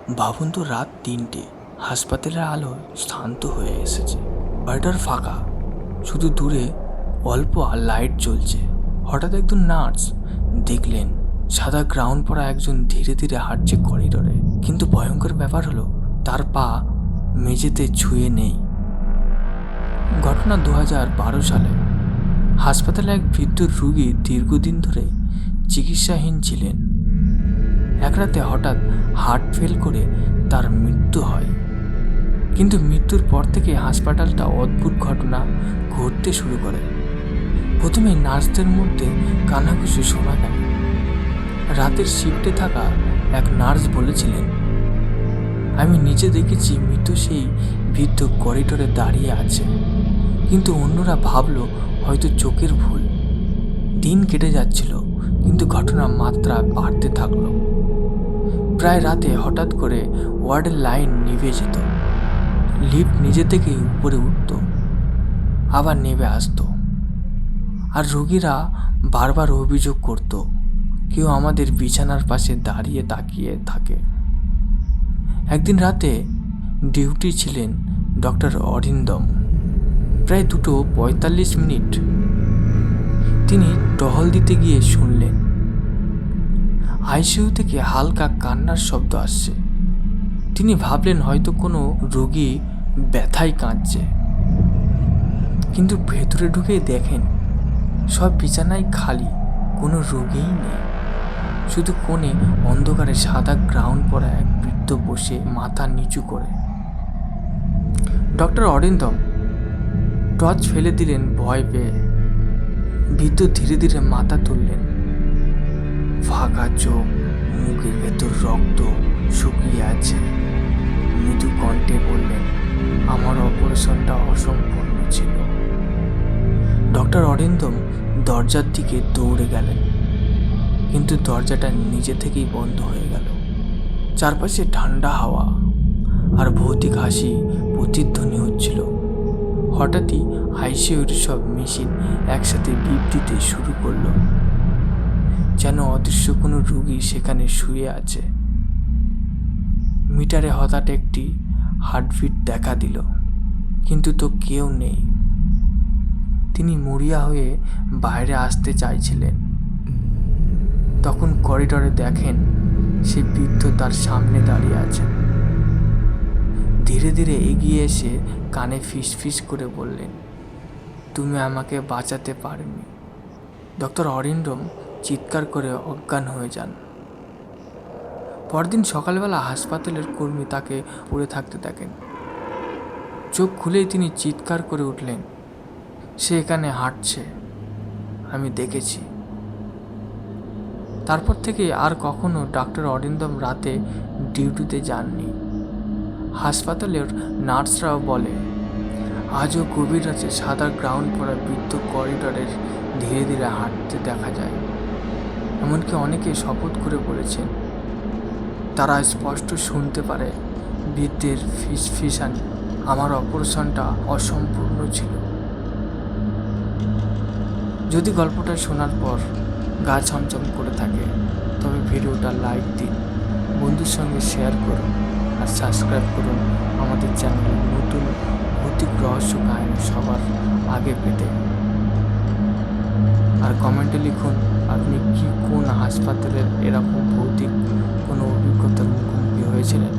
ভাবুন তো, রাত ৩টে, হাসপাতালের আলো শান্ত হয়ে এসেছে, বাড়িটার ফাঁকা, শুধু দূরে অল্প লাইট জ্বলছে। হঠাৎ একজন নার্স দেখলেন সাদা গ্রাউন পরা একজন ধীরে ধীরে হাঁটছে করিডোরে। কিন্তু ভয়ঙ্কর ব্যাপার হলো, তার পা মেঝেতে ছুঁয়ে নেই। ঘটনা ২০১২ সালে। হাসপাতালে এক বৃদ্ধ রোগী দীর্ঘদিন ধরে চিকিৎসাহীন ছিলেন। এক রাতে হঠাৎ হার্ট ফেল করে তার মৃত্যু হয়। কিন্তু মৃত্যুর পর থেকে হাসপাতালটা অদ্ভুত ঘটনা ঘটতে শুরু করে। প্রথমে নার্সদের মধ্যে কানাঘুষি শোনা গেল। রাতের শিফটে থাকা এক নার্স বলেছিলেন, আমি নিজে দেখেছি মৃত সেই বৃদ্ধ করিডোরে দাঁড়িয়ে আছে। কিন্তু অন্যরা ভাবলো হয়তো চোখের ভুল। দিন কেটে যাচ্ছিল, কিন্তু ঘটনার মাত্রা বাড়তে থাকলো। প্রায় রাতে হঠাৎ করে ওয়ার্ডের লাইন নিভে যেত। লিফট নিজে থেকেই উপরে উঠত, আবার নেমে আসতো। আর রোগীরা বারবার অভিযোগ করত, কেউ আমাদের বিছানার পাশে দাঁড়িয়ে তাকিয়ে থাকে। একদিন রাতে ডিউটি ছিলেন ডক্টর অরিন্দম। প্রায় 2:45। তিনি টহল দিতে গিয়ে শুনলেন আইসিইউ থেকে হালকা কান্নার শব্দ আসছে। তিনি ভাবলেন হয়তো কোনো রোগী ব্যথায় কাঁদছে। কিন্তু ভেতরে ঢুকে দেখেন সব বিছানায় খালি, কোনো রোগীই নেই। শুধু কোণে অন্ধকারে সাদা গ্রাউন পরা এক বৃদ্ধ বসে মাথা নিচু করে। ডক্টর অরিন্দম টর্চ ফেলে দিলেন ভয় পেয়ে। বৃদ্ধ ধীরে ধীরে মাথা তুললেন। ফাঁকা চোখ, মুখের ভেতর রক্ত শুকিয়ে আছে। মৃদু কণ্ঠে বললেন, আমার অপারেশনটা অসম্পূর্ণ ছিল। ডক্টর অরিন্দম দরজার দিকে দৌড়ে গেলেন, কিন্তু দরজাটা নিজে থেকেই বন্ধ হয়ে গেল। চারপাশে ঠান্ডা হাওয়া আর ভৌতিক হাসি প্রতিধ্বনি হচ্ছিল। হঠাৎই আইসিইউর সব মেশিন একসাথে বিপ দিতে শুরু করলো, যেন অদৃশ্য কোনো রোগী সেখানে শুয়ে আছে। মিটারে হঠাৎ একটি হার্টবিট দেখা দিল, কিন্তু তো কেউ নেই। তিনি মরিয়া হয়ে বাইরে আসতে চাইছিলেন, তখন করিডোরে দেখেন সে বৃদ্ধ তার সামনে দাঁড়িয়ে আছেন। ধীরে ধীরে এগিয়ে এসে কানে ফিসফিস করে বললেন, তুমি আমাকে বাঁচাতে পারোনি। ডক্টর অরিন্দম চিৎকার করে অজ্ঞান হয়ে যান। পরদিন সকালবেলা হাসপাতালের কর্মী তাকে পড়ে থাকতে দেখেন। চোখ খুলেই তিনি চিৎকার করে উঠলেন, সে এখানে হাঁটছে, আমি দেখেছি। তারপর থেকে আর কখনো ডক্টর অরিন্দম রাতে ডিউটিতে যাননি। হাসপাতালের নার্সরাও বলে, আজও গভীর রাতে সাদা গ্রাউন পরা বৃদ্ধ করিডোরের ধীরে ধীরে হাঁটতে দেখা যায়। এমনকি অনেকে শপথ করে বলেছেন তারা স্পষ্ট শুনতে পারে বৃদ্ধের ফিসফিসানি, আমার অপারেশনটা অসম্পূর্ণ ছিল। যদি গল্পটা শোনার পর গা ছমছম করে থাকে, তবে ভিডিওটা লাইক দিন, বন্ধুর সঙ্গে শেয়ার করুন আর সাবস্ক্রাইব করুন আমাদের চ্যানেলে নতুন ভৌতিক রহস্য কাহিনী সবার আগে পেতে। আর কমেন্টে লিখুন আপনি কোন হাসপাতালের এরকম ভৌতিক কোনো অভিজ্ঞতার মুখোমুখি হয়েছিলেন।